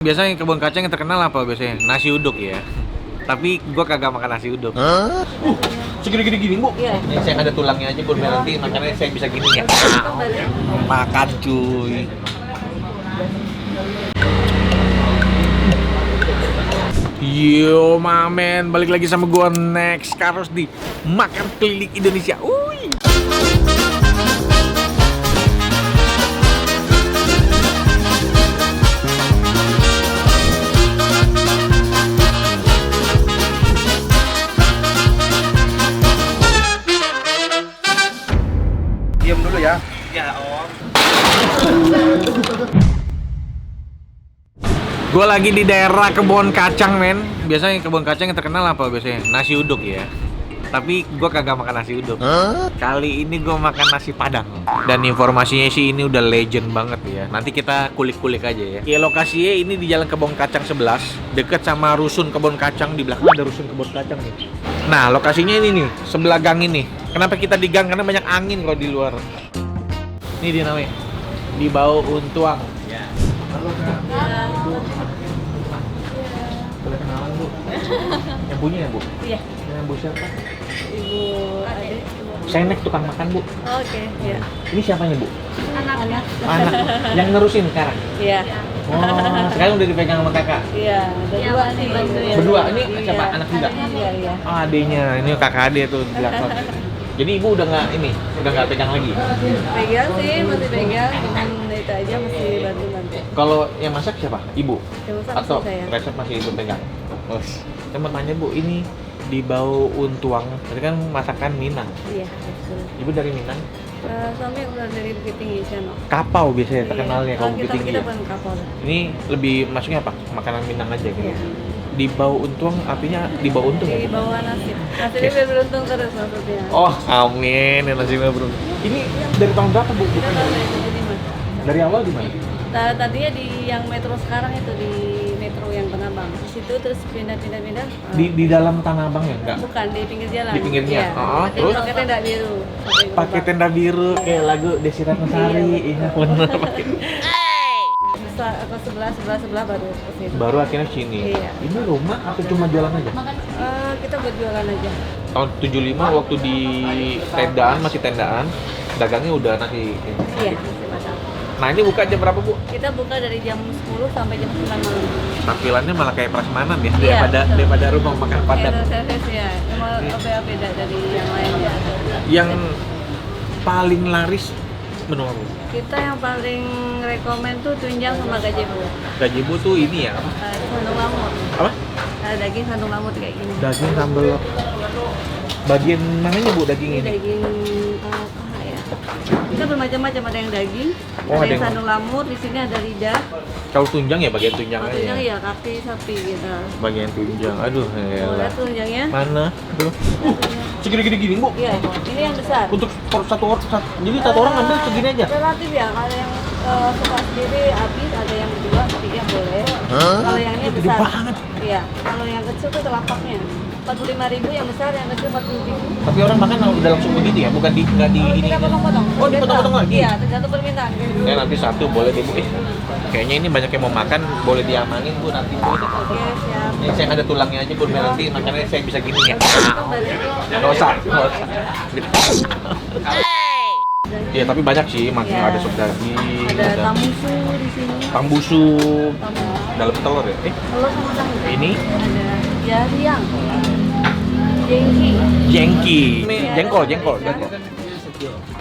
Biasanya kebun kacang yang terkenal apa biasanya? Nasi uduk ya. Tapi gua kagak makan nasi uduk. Segini-gini gini, Bu. Iya. Ini saya ada tulangnya aja, biar nanti makannya saya bisa gini ya. Makan cuy. Yo mamen, balik lagi sama gua Next Karos di Makan Keliling Indonesia. Uy. Diam dulu ya. Ya Om. Gue lagi di daerah kebun kacang men. Biasanya kebun kacang yang terkenal apa biasanya? Nasi uduk ya. Tapi gue kagak makan nasi uduk. Kali ini gue makan nasi padang. Dan informasinya sih ini udah legend banget ya. Nanti kita kulik-kulik aja ya. Ya lokasinya ini di Jalan Kebun Kacang 11, deket sama rusun kebun kacang. Di belakang ada rusun kebun kacang nih. Nah lokasinya ini nih, sebelah gang ini. Kenapa kita di gang? Karena banyak angin kalau di luar. Ini dia namanya, di bau untuang. Ya. Halo Kak. Boleh kenalan Bu? Yang punya ya Bu? Iya. Yang Bu siapa? Ibu adik. Senek tukang makan Bu. Oke, iya. Ini siapanya Bu? Anak. Anak yang nerusin sekarang. Iya. Oh, sekarang udah dipegang sama kakak. Iya, berdua sih bantuin. Berdua, ini Iya. siapa? Anak juga? Iya. Oh, adiknya, ini kakak adik tuh di belakang. Jadi ibu udah nggak ini, udah nggak pegang lagi. Pegang sih, masih pegang. Cuman itu aja masih bantu-bantu. Kalau yang masak siapa? Ibu? Yang masak Atau masih saya. resep masih ibu pegang? Oh, saya mau tanya Bu, ini di bau untuang, tadi kan masakan Minang. Iya, betul. Ibu dari Minang? Suami udah dari Bukit Tinggi sana. Kapau biasanya terkenalnya kalau Bukit Tinggi. Kita Ya? bukan kapal. Ini lebih masuknya apa? Makanan Minang aja gitu. Iya. Di bau untuang artinya di bau untung Di ya? Bu? bawah nasib. Nasibnya biar beruntung terus maksudnya. Oh, amin. Ya, nasibnya bro. Ini dari tahun berapa Bu? Kita Bukannya? tahun 75. Dari awal di mana? Tadinya di yang metro sekarang itu di metro yang Tanah Abang. Di situ terus pindah. Di dalam Tanah Abang ya? Enggak? Bukan di pinggir jalan. Di pinggirnya? Iya. Oh, Tapi terus? pakai tenda biru. Pakai tenda biru kayak lagu Desi Ratnasari. Iya, bener. Pakai. Ke sebelah baru ke situ. Baru akhirnya sini. Iya. Ini rumah atau cuma jalan aja? Kita berjualan aja. Tahun 75 waktu di tendaan, masih tendaan, dagangnya udah nasi. Iya, masih masak. Nah ini buka jam berapa Bu? Kita buka dari jam 10 sampai jam 9 malam. Tampilannya malah kayak prasmanan ya, Iya, betul. daripada rumah makan Padang. Kayak service ya. Cuma beda dari yang lainnya. Yang paling laris menu apa? Kita yang paling rekomen tuh tunjang sama gazebo. Gazebo tuh ini ya, apa? Sandung lamut. Apa? Daging sandung lamut kayak gini. Daging sambal. Bagian mananya Bu daging Ini ini? daging apa ya? Kita bermacam-macam, ada yang daging, Oh, ada ada yang yang- sandung lamut, di sini ada lidah. Kalau tunjang ya bagian tunjang Kalau aja. tunjang ya kaki sapi gitu. Bagian tunjang. Aduh, Oh, elah. lihat tunjangnya. Mana? Tuh. Segini-gini gini, Bu. Iya, ini yang besar. Untuk satu orang, jadi satu orang ngambil segini aja. Relatif ya, kalau yang suka sendiri habis, ada yang berdua, tiga boleh. Kalau yang ini Gede besar. banget. Iya, kalau yang kecil tuh telapaknya. 45.000 yang besar, yang kecil 40.000. Tapi orang makan udah langsung begitu ya, bukan nggak di ini. Kita potong-potong. Oh, dipotong-potong lagi? Iya, tergantung permintaan. Nanti satu boleh deh Bu. Kayaknya ini banyak yang mau makan, boleh diamanin Bu nanti Bu. Oke, siap. Ini saya ada tulangnya aja Bu, biar nanti makannya saya bisa gini ya. Kembali. Nggak usah. Iya, tapi banyak sih, makin Iya. ada sop daging, Ada tambusu di sini. tambusu, Tamu. dalam telur ya. Telur sama tahu. Ini Ada jariang. Jengki. jengki, ini Iya, jengkol. ada ikan. Kan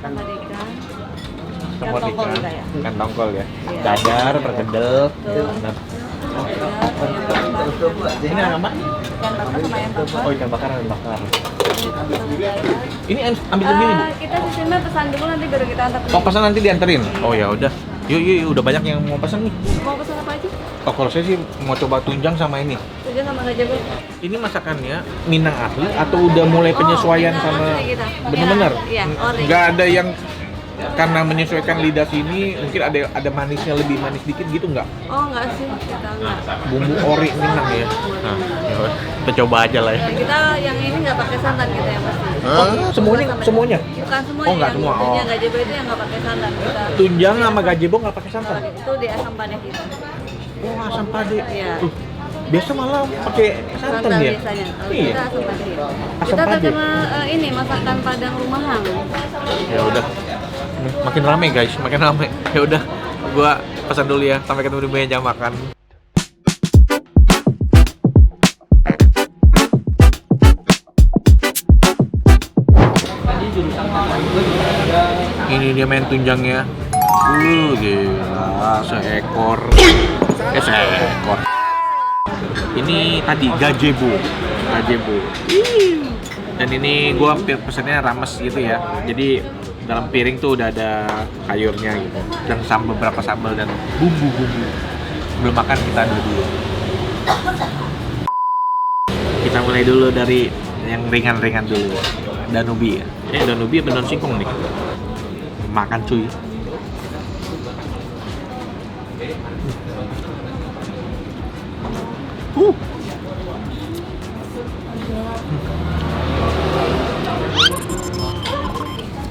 Sama ikan. semua Ikan tongkol ikan, kita ya. ikan tongkol ya. Iya. Dadar, perkedel. Betul. Nah, Ada ini apa? ikan bakar sama ayam bakar. Oh, ikan bakar, ayam bakar. Ini ambil Ah, sendiri Bu. kita sistemnya pesan dulu nanti baru kita antar. Oh, pesan nanti dianterin. Oh ya udah. Yuk, udah banyak yang mau pesan nih. Mau pesan apa aja? Oh, kalau saya sih mau coba tunjang sama ini. Tunjang sama gajebo. Ini masakannya Minang asli atau udah mulai penyesuaian Minang sama asli kita. bener-bener? Iya, ori. Nggak ada yang karena menyesuaikan lidah sini mungkin ada manisnya, lebih manis dikit gitu nggak? Oh enggak sih, kita enggak. Bumbu ori Minang ya. Nah, ya udah. Kita coba aja lah ya. Dan kita yang ini nggak pakai santan kita yang pasti. Semuanya? Semuanya? Bukan semuanya. Oh, nggak yang semua. Tunjang Oh. gajebo itu yang nggak pakai santan kita. Tunjang sama gajebo nggak pakai santan? Itu di asam panas kita. Oh, asam pade. Iya. Biasa malah pakai santan Santan ya? biasanya. Kalau Iya. kita asam pade. Ya. Asam Kita pade. terkena ini masakan Padang rumahan. Ya udah. Makin rame guys, makin rame. Ya udah, gua pesan dulu ya. Sampai ketemu di meja makan. Ini dia main tunjangnya. Gila, seekor. Seekor. Ini tadi gazebo. Dan ini gua pesannya rames gitu ya. Jadi dalam piring tuh udah ada sayurnya gitu. Dan beberapa sambal dan bumbu-bumbu. Belum makan, kita ada dulu. Kita mulai dulu dari yang ringan-ringan dulu. Danubi ya. Danubi apa daun singkong nih? Makan cuy.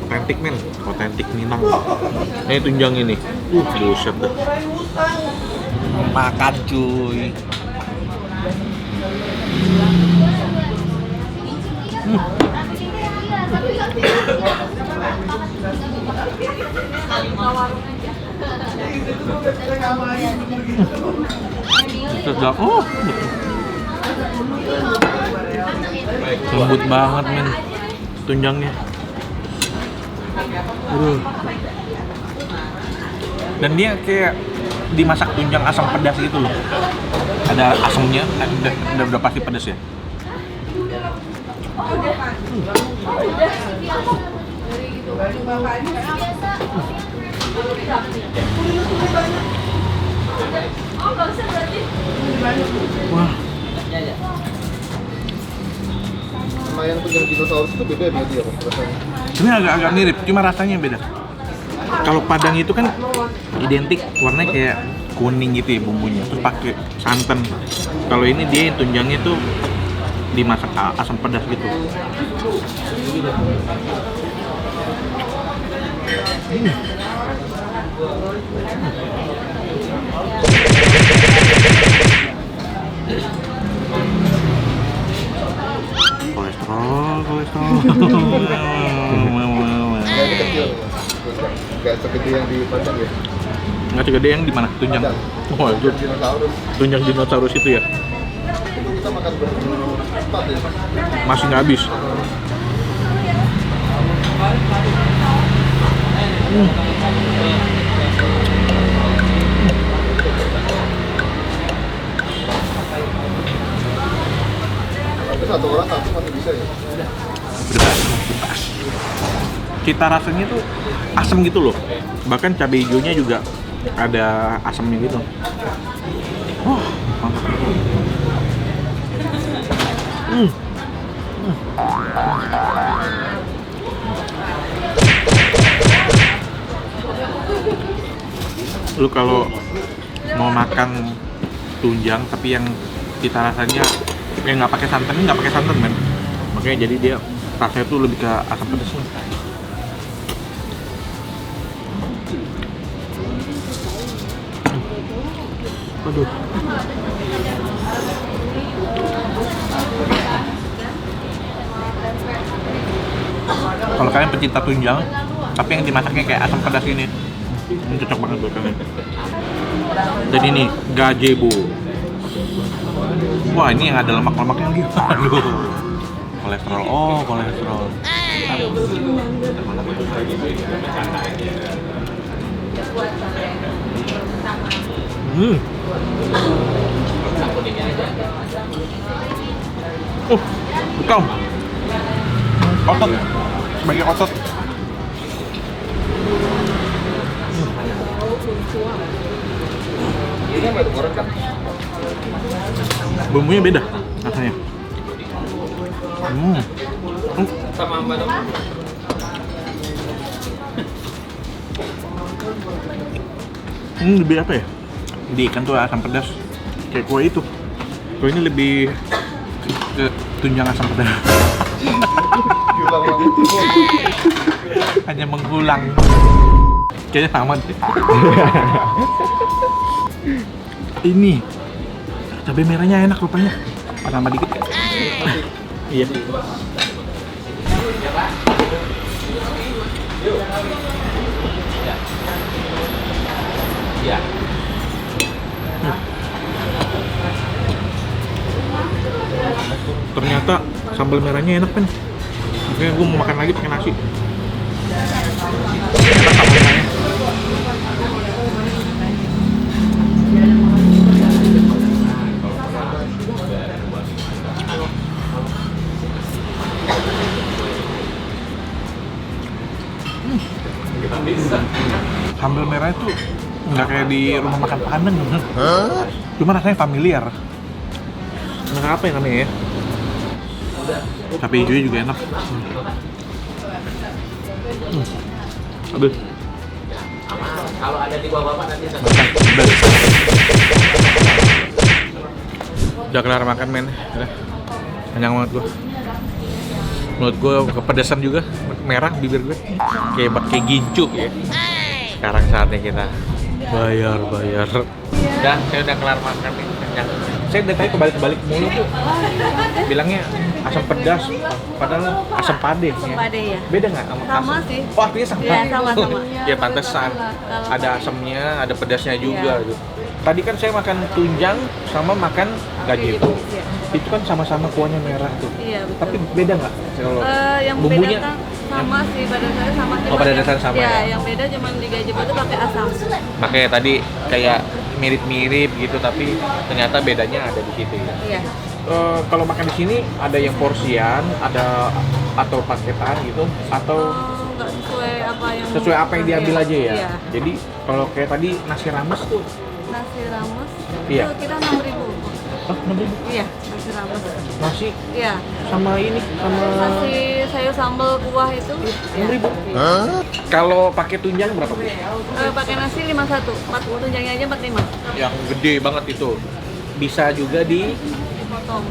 Otentik men, otentik Minang. Ini tunjang ini. Buset dah. Makan cuy. Sedap. Oh. Lembut banget men tunjangnya. Dan dia kayak dimasak tunjang asam pedas gitu loh. Ada asamnya, udah pasti pedas ya. Wah. Sama yang tunjang dinosaurus itu beda ya dia rasanya. Ini agak mirip, cuma rasanya beda. Kalau Padang itu kan identik warnanya kayak kuning gitu ya bumbunya, terus pakai santan. Kalau ini dia tunjangnya tuh dimasak asam pedas gitu. Kolesterol. Ya, ini kecil. Nggak segede yang di Padang ya. Nggak segede yang di mana? Tunjang. Oh, itu Dinosaurus. tunjang dinosaurus itu ya. Itu kita makan berempat ya. Masih nggak habis. Tapi satu orang satu masih bisa ya. Bebas. Cita rasanya tuh asam gitu loh. Bahkan cabai hijaunya juga ada asamnya gitu. Wah, mantap. Lu kalau mau makan tunjang tapi yang cita rasanya yang nggak pakai santan men. Makanya jadi dia rasanya tuh lebih ke asam pedas. Aduh. Kalau kalian pecinta tunjang, tapi yang dimasaknya kayak asam pedas ini cocok banget buat kalian. Dan ini gazebo. Wah, ini yang ada lemak-lemaknya lagi. Aduh. Kolesterol. Oh, kolesterol. Bekam. Otot. Sebagai otot. Ini apa itu goreng kan? Bumbunya beda rasanya. Sama apa dong? Lebih apa ya? Di ikan tuh asam pedas. Kayak kue itu. Kue ini lebih ke tunjang asam pedas. Diulang banget. Hanya mengulang. Kayaknya sama deh. Ini cabai merahnya enak rupanya. Tambah dikit kan? Iya. Iya. Ternyata sambal merahnya enak kan. Makanya gue mau makan lagi pakai nasi. Enak sambal merahnya. Sambal merah itu nggak kayak di rumah makan Padang. Cuma rasanya familiar. Nah, apa yang namanya ya? Cabai hijaunya juga enak. Aduh. Kalau ada di bawah bapak nanti Udah kelar makan men. Udah. Kenyang banget gua. Menurut gua kepedesan juga, merah bibir gue. Kayak gincu ya. Sekarang saatnya kita bayar. Dan saya udah kelar makan nih, kenyang. Saya dari tadi kebalik mulu tuh. Bilangnya asam pedas, padahal asam pade. Asam pade ya. Beda nggak sama Sama asam? sih. Oh artinya sama? Iya, sama. Ya pantesan. Ada asamnya, ada pedasnya juga gitu. Tadi kan saya makan tunjang sama makan gazebo. Iya. Itu kan sama-sama kuahnya merah tuh. Iya, betul. Tapi beda nggak kalau Yang bumbunya? beda kan sama sih, pada dasarnya sama. Oh, pada dasarnya sama ya? Yang beda cuma di gazebo itu pakai asam. Makanya tadi kayak mirip-mirip gitu, tapi ternyata bedanya ada di situ ya. Iya. Kalau makan di sini ada yang porsian, ada atau paketan gitu, atau Nggak sesuai apa yang diambil aja ya. Iya. Jadi kalau kayak tadi nasi rames tuh, Nasi rames Iya. itu kita 6.000. ah 6.000. Iya, nasi rames. Nasi Iya. sama ini sama Nasi sayur sambal kuah itu. 6.000. Iya. Kalau pakai tunjang berapa? Bu? Pakai nasi 51. 4 tunjangnya aja 45. Yang gede banget itu. Bisa juga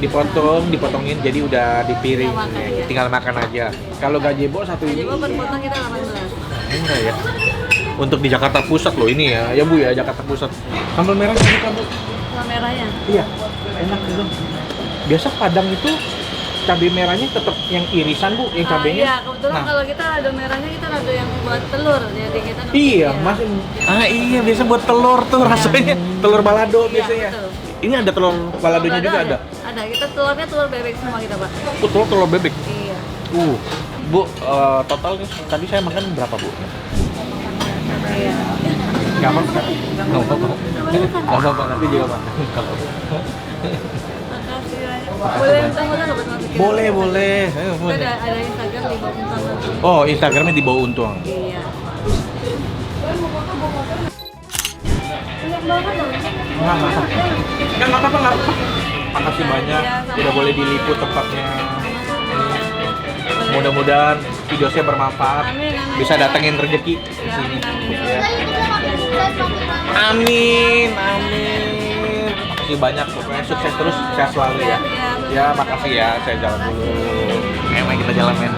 Potong. dipotongin jadi udah di piring. Tinggal makan aja. Tinggal makan aja. Kalau gazebo satu ini Gazebo per potong kita 18. enggak ya. Untuk di Jakarta Pusat loh ini ya Bu ya, Jakarta Pusat. Sambal merah suka Bu? Sambal merahnya. Iya, enak gitu. Biasa Padang itu cabai merahnya tetap yang irisan Bu, yang cabainya. Iya, kebetulan Nah. kalau kita ada merahnya kita ada yang buat telur, jadi kita Iya, Mas. Iya, biasa buat telur tuh rasanya. Telur balado Iya, biasanya. betul. Ini ada telur baladonya juga ada. Ada, kita telurnya telur bebek semua kita, Pak. Telur bebek. Iya. Bu, total nih tadi saya makan berapa Bu? Iya. Nggak apa-apa. Nggak apa-apa, nanti juga makan. Nggak apa-apa. Makasih banyak. Boleh utang-utang nggak buat masukin? Boleh. Ayo, Kita boleh. ada Instagram di bawah utang. Oh, Instagramnya di bawah untung. Iya. Nggak apa-apa. Makasih banyak. Udah boleh diliput tempatnya. Mudah-mudahan video saya bermanfaat. Amin. Bisa datengin rezeki di Iya, sini. amin. Ya. Amin. Makasih banyak, pokoknya sukses terus, sehat selalu ya. Ya, makasih ya. Saya jalan dulu. Emang kita jalan men.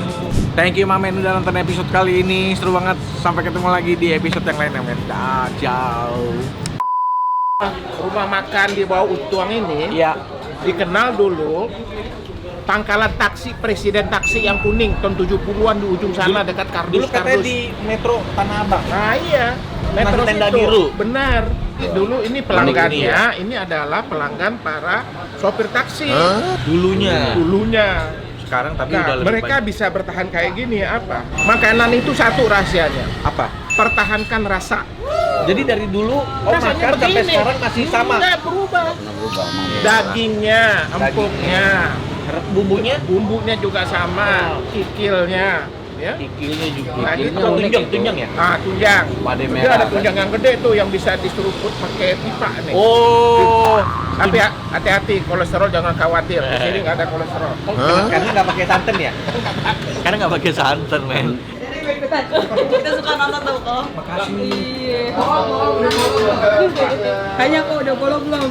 Thank you Mamen udah nonton episode kali ini, seru banget. Sampai ketemu lagi di episode yang lain men. Jauh. rumah makan di bawah Untuang ini Iya. dikenal dulu pangkalan taksi Presiden Taksi yang kuning tahun 70-an di ujung sana dekat Dulu Kardus. katanya di Metro Tanah Abang. Nah iya, Metro tenda situ. biru. Benar. Dulu ini Ini pelanggannya, ya? ini adalah pelanggan para sopir taksi. Dulunya. Sekarang tapi Nah, udah lebih mereka banyak. bisa bertahan kayak gini apa? Makanan itu satu rahasianya, Apa? pertahankan rasa. Jadi dari dulu Rasanya makan sampai begini. sekarang masih sama. Nggak berubah. Dagingnya, empuknya, Bumbunya? bumbunya juga sama, kikilnya, ya. Kikilnya juga. Nah, Kikilnya gitu. tunjang ya? Ah, tunjang. Pade Itu merah. ada tunjang yang gede tuh yang bisa diseruput pakai pipa nih. Oh. Tapi hati-hati, kolesterol jangan khawatir. Di sini nggak ada kolesterol. Karena nggak pakai santan ya? Karena nggak pakai santan men. Kita suka nonton tuh kok. Makasih. Iya. Kayaknya kok udah bolong belum?